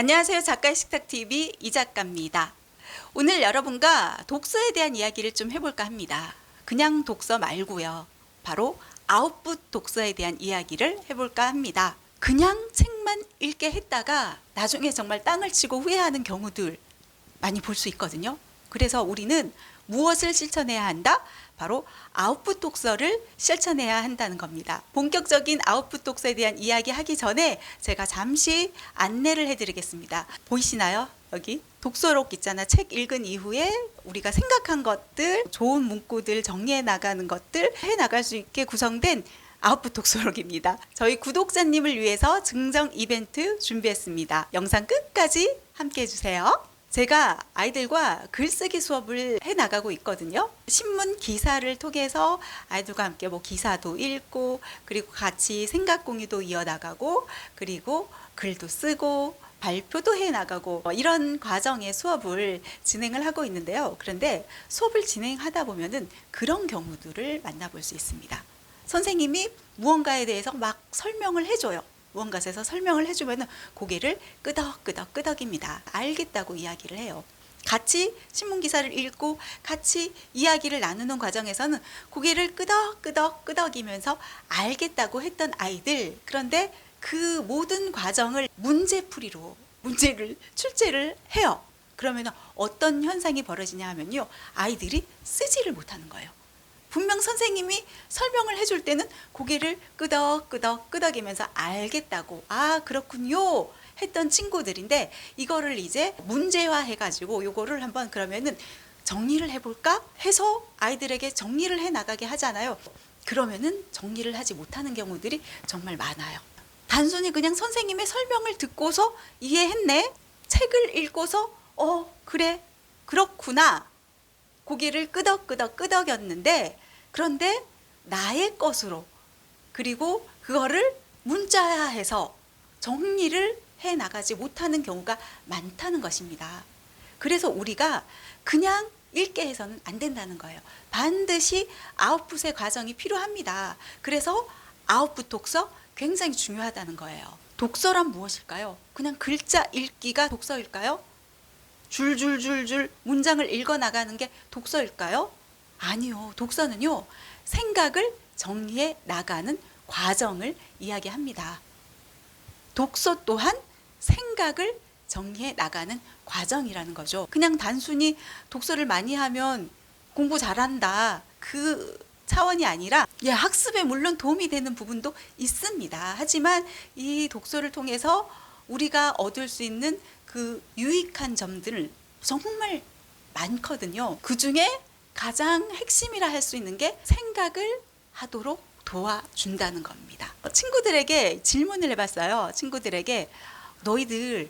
안녕하세요. 작가의 식탁TV 이작가입니다. 오늘 여러분과 독서에 대한 이야기를 좀 해볼까 합니다. 그냥 독서 말고요. 바로 아웃풋 독서에 대한 이야기를 해볼까 합니다. 그냥 책만 읽게 했다가 나중에 정말 땅을 치고 후회하는 경우들 많이 볼 수 있거든요. 그래서 우리는 무엇을 실천해야 한다? 바로 아웃풋 독서를 실천해야 한다는 겁니다. 본격적인 아웃풋 독서에 대한 이야기 하기 전에 제가 잠시 안내를 해드리겠습니다. 보이시나요? 여기 독서록 있잖아. 책 읽은 이후에 우리가 생각한 것들, 좋은 문구들 정리해 나가는 것들 해 나갈 수 있게 구성된 아웃풋 독서록입니다. 저희 구독자님을 위해서 증정 이벤트 준비했습니다. 영상 끝까지 함께 해주세요. 제가 아이들과 글쓰기 수업을 해나가고 있거든요. 신문 기사를 통해서 아이들과 함께 기사도 읽고, 그리고 같이 생각 공유도 이어나가고, 그리고 글도 쓰고 발표도 해나가고, 이런 과정의 수업을 진행을 하고 있는데요. 그런데 수업을 진행하다 보면은 그런 경우들을 만나볼 수 있습니다. 선생님이 무언가에 대해서 막 설명을 해줘요. 무언가에서 설명을 해주면 고개를 끄덕끄덕입니다. 알겠다고 이야기를 해요. 같이 신문기사를 읽고 같이 이야기를 나누는 과정에서는 고개를 끄덕이면서 알겠다고 했던 아이들, 그런데 그 모든 과정을 문제풀이로 문제를 출제를 해요. 그러면 어떤 현상이 벌어지냐 하면요, 아이들이 쓰지를 못하는 거예요. 분명 선생님이 설명을 해줄 때는 고개를 끄덕이면서 알겠다고, 아 그렇군요 했던 친구들인데, 이거를 이제 문제화 해가지고 요거를 한번 그러면은 정리를 해볼까 해서 아이들에게 정리를 해 나가게 하잖아요. 그러면은 정리를 하지 못하는 경우들이 정말 많아요. 단순히 그냥 선생님의 설명을 듣고서 이해했네, 책을 읽고서 그래 그렇구나 고개를 끄덕였는데, 그런데 나의 것으로, 그리고 그거를 문자화해서 정리를 해 나가지 못하는 경우가 많다는 것입니다. 그래서 우리가 그냥 읽게 해서는 안 된다는 거예요. 반드시 아웃풋의 과정이 필요합니다. 그래서 아웃풋 독서 굉장히 중요하다는 거예요. 독서란 무엇일까요? 그냥 글자 읽기가 독서일까요? 줄줄줄줄 문장을 읽어 나가는 게 독서일까요? 아니요. 독서는요, 생각을 정리해 나가는 과정을 이야기합니다. 독서 또한 생각을 정리해 나가는 과정이라는 거죠. 그냥 단순히 독서를 많이 하면 공부 잘한다, 그 차원이 아니라, 학습에 물론 도움이 되는 부분도 있습니다. 하지만 이 독서를 통해서 우리가 얻을 수 있는 그 유익한 점들 정말 많거든요. 그 중에 가장 핵심이라 할 수 있는 게 생각을 하도록 도와준다는 겁니다. 친구들에게 질문을 해봤어요. 친구들에게 너희들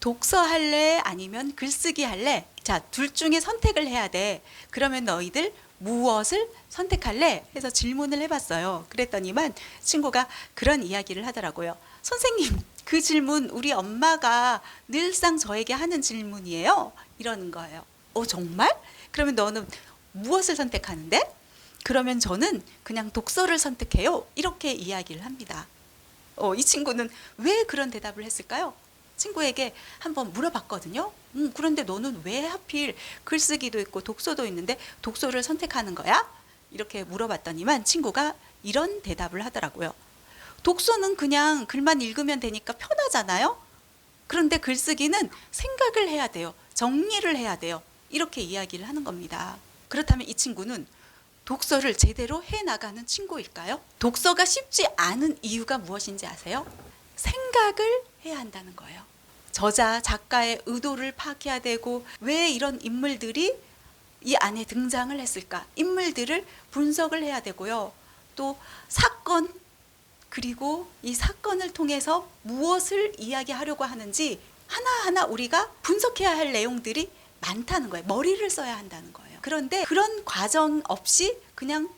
독서 할래? 아니면 글쓰기 할래? 자, 둘 중에 선택을 해야 돼. 그러면 너희들 무엇을 선택할래? 해서 질문을 해봤어요. 그랬더니만 친구가 그런 이야기를 하더라고요. 선생님, 그 질문 우리 엄마가 늘상 저에게 하는 질문이에요. 이러는 거예요. 정말? 그러면 너는 무엇을 선택하는데? 그러면 저는 그냥 독서를 선택해요. 이렇게 이야기를 합니다. 이 친구는 왜 그런 대답을 했을까요? 친구에게 한번 물어봤거든요. 그런데 너는 왜 하필 글쓰기도 있고 독서도 있는데 독서를 선택하는 거야? 이렇게 물어봤더니만 친구가 이런 대답을 하더라고요. 독서는 그냥 글만 읽으면 되니까 편하잖아요. 그런데 글쓰기는 생각을 해야 돼요. 정리를 해야 돼요. 이렇게 이야기를 하는 겁니다. 그렇다면 이 친구는 독서를 제대로 해나가는 친구일까요? 독서가 쉽지 않은 이유가 무엇인지 아세요? 생각을 해야 한다는 거예요. 저자, 작가의 의도를 파악해야 되고, 왜 이런 인물들이 이 안에 등장을 했을까? 인물들을 분석을 해야 되고요. 또 사건, 그리고 이 사건을 통해서 무엇을 이야기하려고 하는지 하나하나 우리가 분석해야 할 내용들이 많다는 거예요. 머리를 써야 한다는 거예요. 그런데 그런 과정 없이 그냥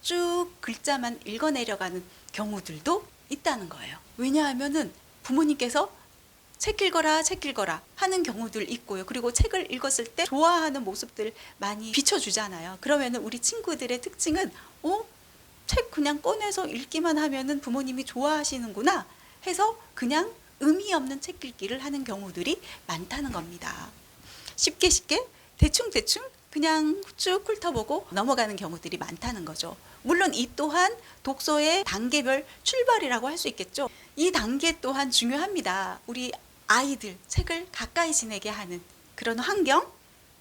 쭉 글자만 읽어내려가는 경우들도 있다는 거예요. 왜냐하면은 부모님께서 책 읽어라 하는 경우들 있고요. 그리고 책을 읽었을 때 좋아하는 모습들 많이 비춰주잖아요. 그러면은 우리 친구들의 특징은 책 그냥 꺼내서 읽기만 하면은 부모님이 좋아하시는구나 해서 그냥 의미 없는 책 읽기를 하는 경우들이 많다는 겁니다. 쉽게 대충 그냥 쭉 훑어보고 넘어가는 경우들이 많다는 거죠. 물론 이 또한 독서의 단계별 출발이라고 할 수 있겠죠. 이 단계 또한 중요합니다. 우리 아이들 책을 가까이 지내게 하는 그런 환경,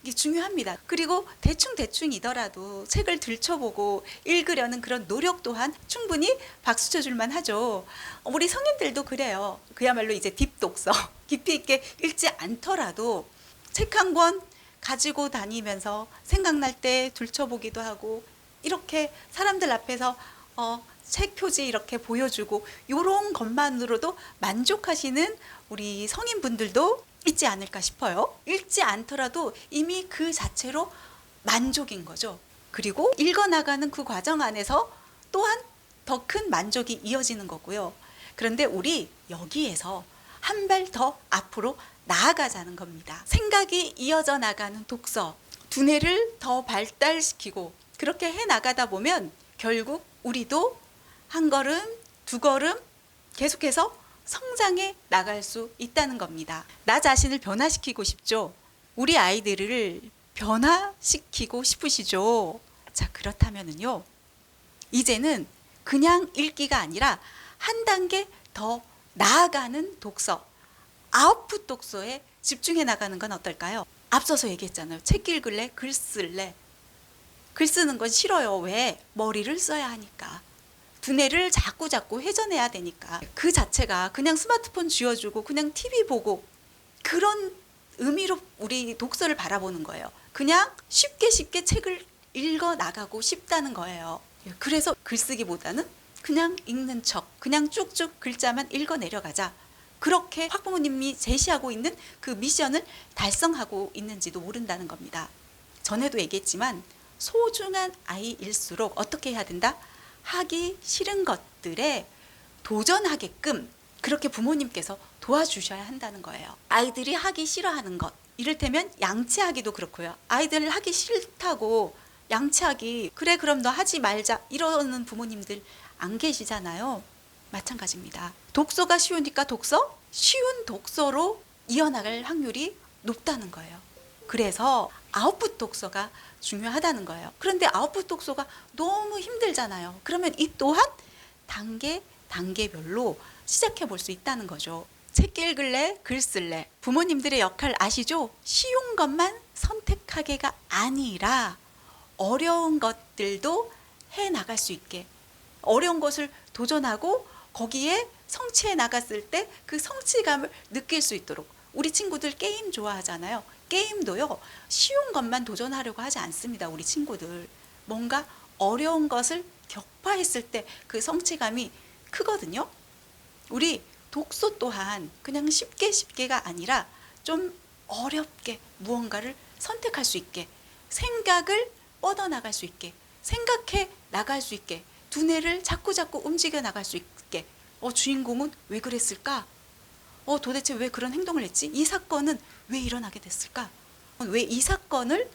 이게 중요합니다. 그리고 대충이더라도 책을 들춰보고 읽으려는 그런 노력 또한 충분히 박수 쳐줄만 하죠. 우리 성인들도 그래요. 그야말로 이제 딥독서, 깊이 있게 읽지 않더라도 책 한 권 가지고 다니면서 생각날 때 들춰보기도 하고, 이렇게 사람들 앞에서 책 표지 이렇게 보여주고, 이런 것만으로도 만족하시는 우리 성인분들도 있지 않을까 싶어요. 읽지 않더라도 이미 그 자체로 만족인 거죠. 그리고 읽어나가는 그 과정 안에서 또한 더 큰 만족이 이어지는 거고요. 그런데 우리 여기에서 한 발 더 앞으로 나아가자는 겁니다. 생각이 이어져 나가는 독서, 두뇌를 더 발달시키고 그렇게 해 나가다 보면 결국 우리도 한 걸음, 두 걸음 계속해서 성장해 나갈 수 있다는 겁니다. 나 자신을 변화시키고 싶죠? 우리 아이들을 변화시키고 싶으시죠? 자, 그렇다면은요, 이제는 그냥 읽기가 아니라 한 단계 더 나아가는 독서, 아웃풋 독서에 집중해 나가는 건 어떨까요? 앞서서 얘기했잖아요. 책 읽을래? 글 쓸래? 글 쓰는 건 싫어요. 왜? 머리를 써야 하니까. 두뇌를 자꾸 회전해야 되니까. 그 자체가 그냥 스마트폰 쥐어주고 그냥 TV 보고 그런 의미로 우리 독서를 바라보는 거예요. 그냥 쉽게 책을 읽어 나가고 싶다는 거예요. 그래서 글쓰기보다는 그냥 읽는 척, 그냥 쭉쭉 글자만 읽어 내려가자. 그렇게 학부모님이 제시하고 있는 그 미션을 달성하고 있는지도 모른다는 겁니다. 전에도 얘기했지만 소중한 아이일수록 어떻게 해야 된다? 하기 싫은 것들에 도전하게끔 그렇게 부모님께서 도와주셔야 한다는 거예요. 아이들이 하기 싫어하는 것, 이를테면 양치하기도 그렇고요. 아이들 하기 싫다고 양치하기, 그래 그럼 너 하지 말자, 이러는 부모님들 안 계시잖아요. 마찬가지입니다. 독서가 쉬우니까 쉬운 독서로 이어나갈 확률이 높다는 거예요. 그래서 아웃풋 독서가 중요하다는 거예요. 그런데 아웃풋 독서가 너무 힘들잖아요. 그러면 이 또한 단계별로 시작해 볼 수 있다는 거죠. 책 읽을래? 글 쓸래? 부모님들의 역할 아시죠? 쉬운 것만 선택하게가 아니라 어려운 것들도 해 나갈 수 있게, 어려운 것을 도전하고 거기에 성취해 나갔을 때 그 성취감을 느낄 수 있도록. 우리 친구들 게임 좋아하잖아요. 게임도요, 쉬운 것만 도전하려고 하지 않습니다. 우리 친구들 뭔가 어려운 것을 격파했을 때 그 성취감이 크거든요. 우리 독서 또한 그냥 쉽게가 아니라 좀 어렵게 무언가를 선택할 수 있게, 생각을 뻗어나갈 수 있게, 생각해 나갈 수 있게, 두뇌를 자꾸 움직여 나갈 수 있게. 주인공은 왜 그랬을까? 도대체 왜 그런 행동을 했지? 이 사건은 왜 일어나게 됐을까? 왜 이 사건을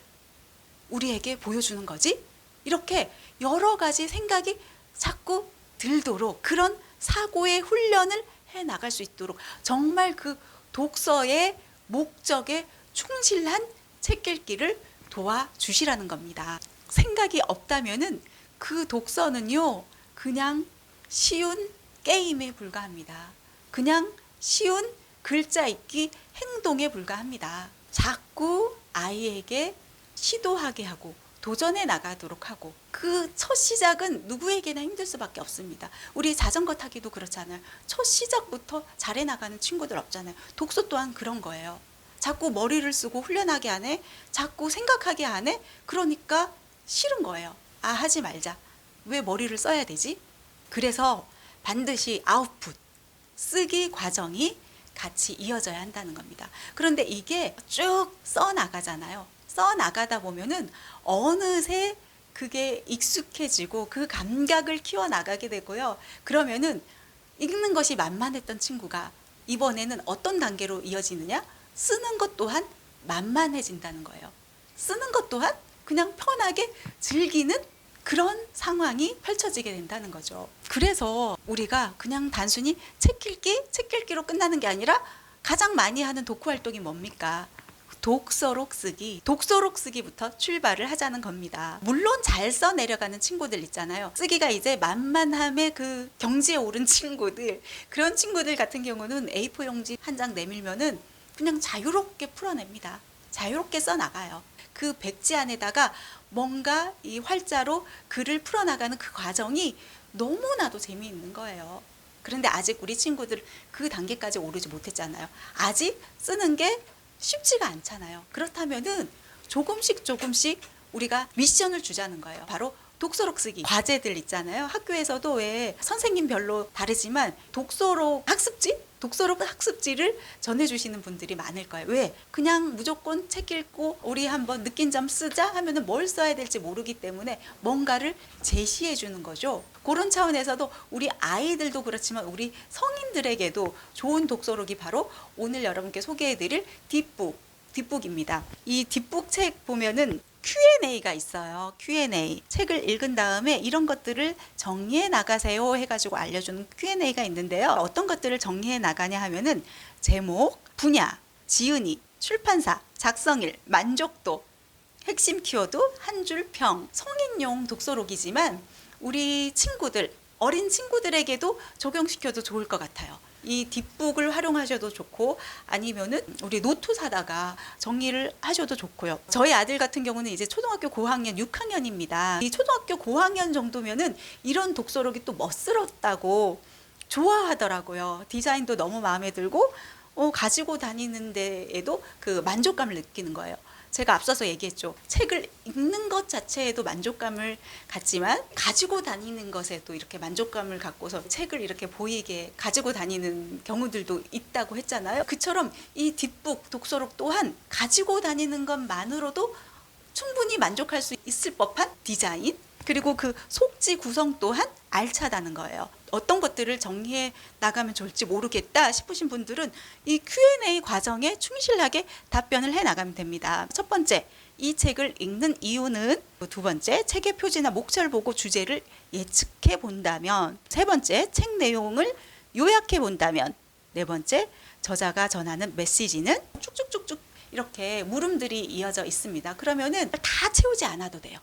우리에게 보여주는 거지? 이렇게 여러 가지 생각이 자꾸 들도록, 그런 사고의 훈련을 해 나갈 수 있도록 정말 그 독서의 목적에 충실한 책 읽기를 도와주시라는 겁니다. 생각이 없다면은 그 독서는요, 그냥 쉬운 게임에 불과합니다. 그냥 쉬운 글자 읽기 행동에 불과합니다. 자꾸 아이에게 시도하게 하고 도전해 나가도록 하고, 그 첫 시작은 누구에게나 힘들 수밖에 없습니다. 우리 자전거 타기도 그렇잖아요. 첫 시작부터 잘해 나가는 친구들 없잖아요. 독서 또한 그런 거예요. 자꾸 머리를 쓰고 훈련하게 하네, 자꾸 생각하게 하네. 그러니까 싫은 거예요. 하지 말자. 왜 머리를 써야 되지? 그래서 반드시 아웃풋, 쓰기 과정이 같이 이어져야 한다는 겁니다. 그런데 이게 쭉 써나가잖아요. 써나가다 보면은 어느새 그게 익숙해지고 그 감각을 키워나가게 되고요. 그러면은 읽는 것이 만만했던 친구가 이번에는 어떤 단계로 이어지느냐? 쓰는 것 또한 만만해진다는 거예요. 쓰는 것 또한 그냥 편하게 즐기는 그런 상황이 펼쳐지게 된다는 거죠. 그래서 우리가 그냥 단순히 책 읽기로 끝나는 게 아니라 가장 많이 하는 독후 활동이 뭡니까? 독서록 쓰기부터 출발을 하자는 겁니다. 물론 잘 써내려가는 친구들 있잖아요. 쓰기가 이제 만만함의 그 경지에 오른 친구들, 그런 친구들 같은 경우는 A4 용지 한 장 내밀면은 그냥 자유롭게 풀어냅니다. 자유롭게 써나가요. 그 백지 안에다가 뭔가 이 활자로 글을 풀어나가는 그 과정이 너무나도 재미있는 거예요. 그런데 아직 우리 친구들 그 단계까지 오르지 못했잖아요. 아직 쓰는 게 쉽지가 않잖아요. 그렇다면은 조금씩 우리가 미션을 주자는 거예요. 바로 독서록 쓰기. 과제들 있잖아요. 학교에서도 왜 선생님별로 다르지만 독서록 학습지를 전해주시는 분들이 많을 거예요. 왜? 그냥 무조건 책 읽고 우리 한번 느낀 점 쓰자 하면은 뭘 써야 될지 모르기 때문에 뭔가를 제시해 주는 거죠. 그런 차원에서도 우리 아이들도 그렇지만 우리 성인들에게도 좋은 독서록이 바로 오늘 여러분께 소개해드릴 뒷북입니다. 이 뒷북 책 보면은 Q&A가 있어요. Q&A. 책을 읽은 다음에 이런 것들을 정리해 나가세요 해가지고 알려주는 Q&A가 있는데요. 어떤 것들을 정리해 나가냐 하면은 제목, 분야, 지은이, 출판사, 작성일, 만족도, 핵심 키워드, 한 줄 평. 성인용 독서록이지만 우리 친구들, 어린 친구들에게도 적용시켜도 좋을 것 같아요. 이 뒷북을 활용하셔도 좋고 아니면은 우리 노트 사다가 정리를 하셔도 좋고요. 저희 아들 같은 경우는 이제 초등학교 고학년 6학년입니다. 이 초등학교 고학년 정도면은 이런 독서록이 또 멋스럽다고 좋아하더라고요. 디자인도 너무 마음에 들고 가지고 다니는 데에도 그 만족감을 느끼는 거예요. 제가 앞서서 얘기했죠. 책을 읽는 것 자체에도 만족감을 갖지만 가지고 다니는 것에도 이렇게 만족감을 갖고서 책을 이렇게 보이게 가지고 다니는 경우들도 있다고 했잖아요. 그처럼 이 뒷북 독서록 또한 가지고 다니는 것만으로도 충분히 만족할 수 있을 법한 디자인, 그리고 그 속지 구성 또한 알차다는 거예요. 어떤 것들을 정리해 나가면 좋을지 모르겠다 싶으신 분들은 이 Q&A 과정에 충실하게 답변을 해 나가면 됩니다. 첫 번째, 이 책을 읽는 이유는, 두 번째, 책의 표지나 목차를 보고 주제를 예측해 본다면, 세 번째, 책 내용을 요약해 본다면, 네 번째, 저자가 전하는 메시지는 쭉쭉쭉쭉 이렇게 물음들이 이어져 있습니다. 그러면은 다 채우지 않아도 돼요.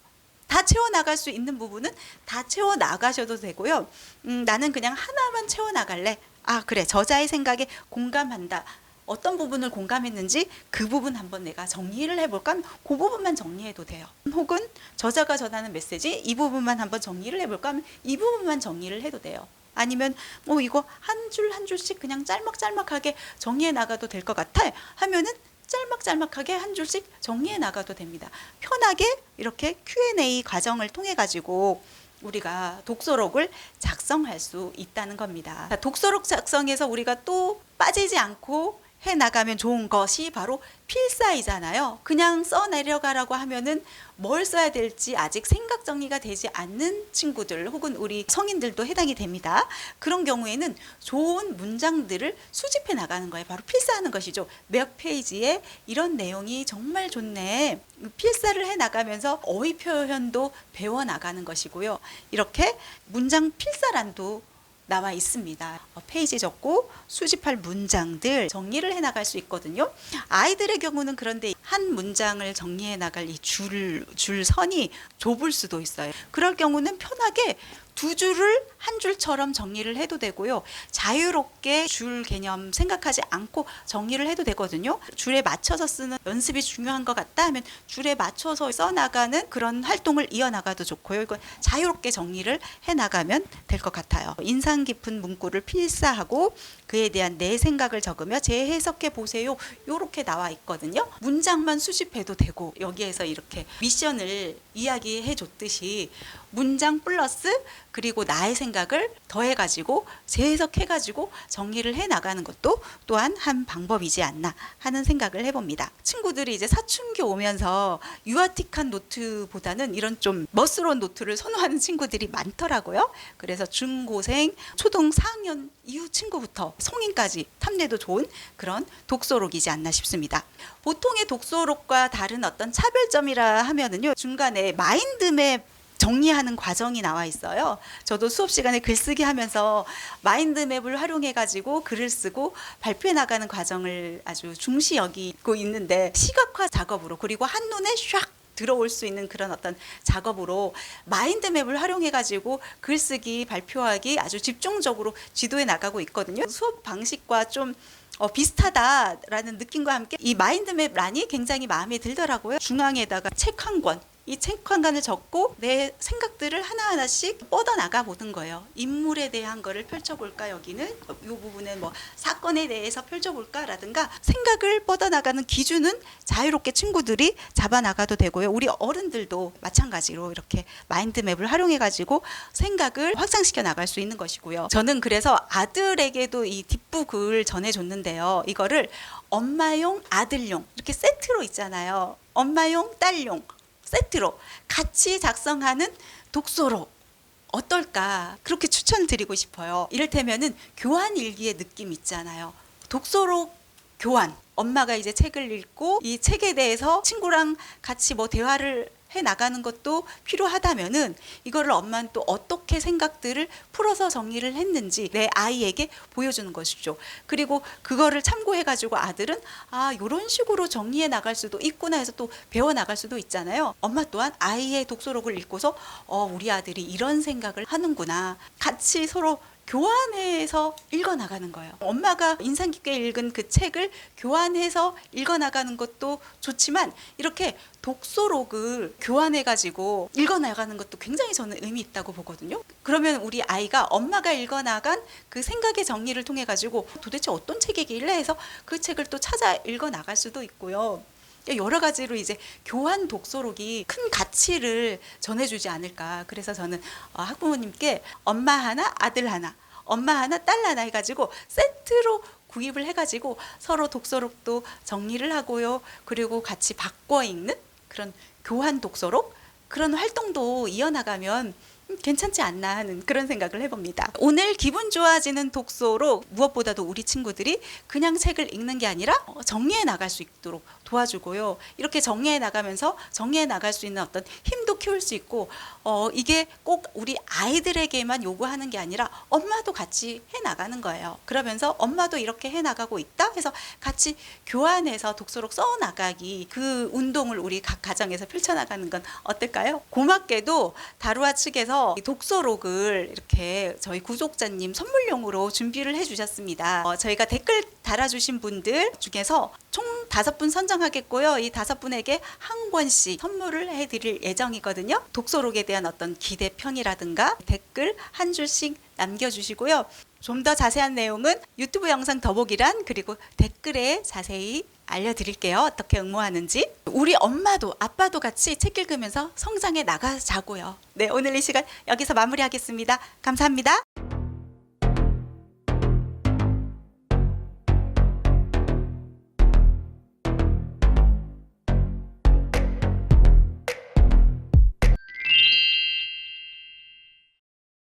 다 채워나갈 수 있는 부분은 다 채워나가셔도 되고요. 나는 그냥 하나만 채워나갈래. 아, 그래. 저자의 생각에 공감한다. 어떤 부분을 공감했는지 그 부분 한번 내가 정리를 해볼까 하면 그 부분만 정리해도 돼요. 혹은 저자가 전하는 메시지 이 부분만 한번 정리를 해볼까 하면 이 부분만 정리를 해도 돼요. 아니면 이거 한 줄 한 줄씩 그냥 짤막짤막하게 정리해 나가도 될 것 같아 하면은 짤막짤막하게 한 줄씩 정리해 나가도 됩니다. 편하게 이렇게 Q&A 과정을 통해 가지고 우리가 독서록을 작성할 수 있다는 겁니다. 독서록 작성에서 우리가 또 빠지지 않고 해 나가면 좋은 것이 바로 필사이잖아요. 그냥 써 내려가라고 하면은 뭘 써야 될지 아직 생각 정리가 되지 않는 친구들 혹은 우리 성인들도 해당이 됩니다. 그런 경우에는 좋은 문장들을 수집해 나가는 거예요. 바로 필사하는 것이죠. 몇 페이지에 이런 내용이 정말 좋네. 필사를 해 나가면서 어휘 표현도 배워 나가는 것이고요. 이렇게 문장 필사란도 나와 있습니다. 페이지 적고 수집할 문장들 정리를 해 나갈 수 있거든요. 아이들의 경우는 그런데 한 문장을 정리해 나갈 이 줄선이 좁을 수도 있어요. 그럴 경우는 편하게 두 줄을 한 줄처럼 정리를 해도 되고요. 자유롭게 줄 개념 생각하지 않고 정리를 해도 되거든요. 줄에 맞춰서 쓰는 연습이 중요한 것 같다 하면 줄에 맞춰서 써나가는 그런 활동을 이어나가도 좋고요. 이건 자유롭게 정리를 해나가면 될 것 같아요. 인상 깊은 문구를 필사하고 그에 대한 내 생각을 적으며 재해석해 보세요. 이렇게 나와 있거든요. 문장만 수집해도 되고 여기에서 이렇게 미션을 이야기해 줬듯이 문장 플러스 그리고 나의 생각을 더해가지고 재해석해가지고 정리를 해나가는 것도 또한 한 방법이지 않나 하는 생각을 해봅니다. 친구들이 이제 사춘기 오면서 유아틱한 노트보다는 이런 좀 멋스러운 노트를 선호하는 친구들이 많더라고요. 그래서 중고생, 초등 4학년 이후 친구부터 성인까지 탐내도 좋은 그런 독서록이지 않나 싶습니다. 보통의 독서록과 다른 어떤 차별점이라 하면은요, 중간에 마인드맵 정리하는 과정이 나와 있어요. 저도 수업 시간에 글쓰기 하면서 마인드맵을 활용해 가지고 글을 쓰고 발표해 나가는 과정을 아주 중시 여기고 있는데, 시각화 작업으로 그리고 한눈에 샥 들어올 수 있는 그런 어떤 작업으로 마인드맵을 활용해 가지고 글쓰기 발표하기 아주 집중적으로 지도해 나가고 있거든요. 수업 방식과 좀 비슷하다라는 느낌과 함께 이 마인드맵 란이 굉장히 마음에 들더라고요. 중앙에다가 책 한 권, 이 책 한 권을 적고 내 생각들을 하나하나씩 뻗어나가 보는 거예요. 인물에 대한 거를 펼쳐볼까, 여기는 이 부분에 뭐 사건에 대해서 펼쳐볼까라든가, 생각을 뻗어나가는 기준은 자유롭게 친구들이 잡아나가도 되고요. 우리 어른들도 마찬가지로 이렇게 마인드맵을 활용해가지고 생각을 확장시켜 나갈 수 있는 것이고요. 저는 그래서 아들에게도 이 뒷북을 전해줬는데요. 이거를 엄마용, 아들용 이렇게 세트로 있잖아요. 엄마용, 딸용 세트로 같이 작성하는 독서록 어떨까, 그렇게 추천드리고 싶어요. 이를테면은 교환 일기의 느낌 있잖아요. 독서록 교환, 엄마가 이제 책을 읽고 이 책에 대해서 친구랑 같이 뭐 대화를 해 나가는 것도 필요하다면은, 이거를 엄마는 또 어떻게 생각들을 풀어서 정리를 했는지 내 아이에게 보여주는 것이죠. 그리고 그거를 참고해 가지고 아들은 이런 식으로 정리해 나갈 수도 있구나 해서 또 배워 나갈 수도 있잖아요. 엄마 또한 아이의 독서록을 읽고서 우리 아들이 이런 생각을 하는구나, 같이 서로 교환해서 읽어나가는 거예요. 엄마가 인상 깊게 읽은 그 책을 교환해서 읽어나가는 것도 좋지만, 이렇게 독서록을 교환해가지고 읽어나가는 것도 굉장히 저는 의미 있다고 보거든요. 그러면 우리 아이가 엄마가 읽어나간 그 생각의 정리를 통해가지고 도대체 어떤 책이길래 해서 그 책을 또 찾아 읽어나갈 수도 있고요. 여러 가지로 이제 교환 독서록이 큰 가치를 전해주지 않을까. 그래서 저는 학부모님께 엄마 하나, 아들 하나, 엄마 하나, 딸 하나 해가지고 세트로 구입을 해가지고 서로 독서록도 정리를 하고요. 그리고 같이 바꿔 읽는 그런 교환 독서록, 그런 활동도 이어나가면 괜찮지 않나 하는 그런 생각을 해봅니다. 오늘 기분 좋아지는 독서록, 무엇보다도 우리 친구들이 그냥 책을 읽는 게 아니라 정리해 나갈 수 있도록 도와주고요. 이렇게 정리해 나가면서 정리해 나갈 수 있는 어떤 힘도 키울 수 있고, 이게 꼭 우리 아이들에게만 요구하는 게 아니라 엄마도 같이 해 나가는 거예요. 그러면서 엄마도 이렇게 해 나가고 있다 해서 같이 교환해서 독서록 써 나가기, 그 운동을 우리 각 가정에서 펼쳐나가는 건 어떨까요? 고맙게도 다루아 측에서 이 독서록을 이렇게 저희 구독자님 선물용으로 준비를 해주셨습니다. 저희가 댓글 달아주신 분들 중에서 총 5분 선정하겠고요. 이 5분에게 한 권씩 선물을 해드릴 예정이거든요. 독서록에 대한 어떤 기대평이라든가 댓글 한 줄씩 남겨주시고요. 좀 더 자세한 내용은 유튜브 영상 더보기란, 그리고 댓글에 자세히 알려드릴게요. 어떻게 응모하는지. 우리 엄마도 아빠도 같이 책 읽으면서 성장해 나가자고요. 네, 오늘 이 시간 여기서 마무리하겠습니다. 감사합니다.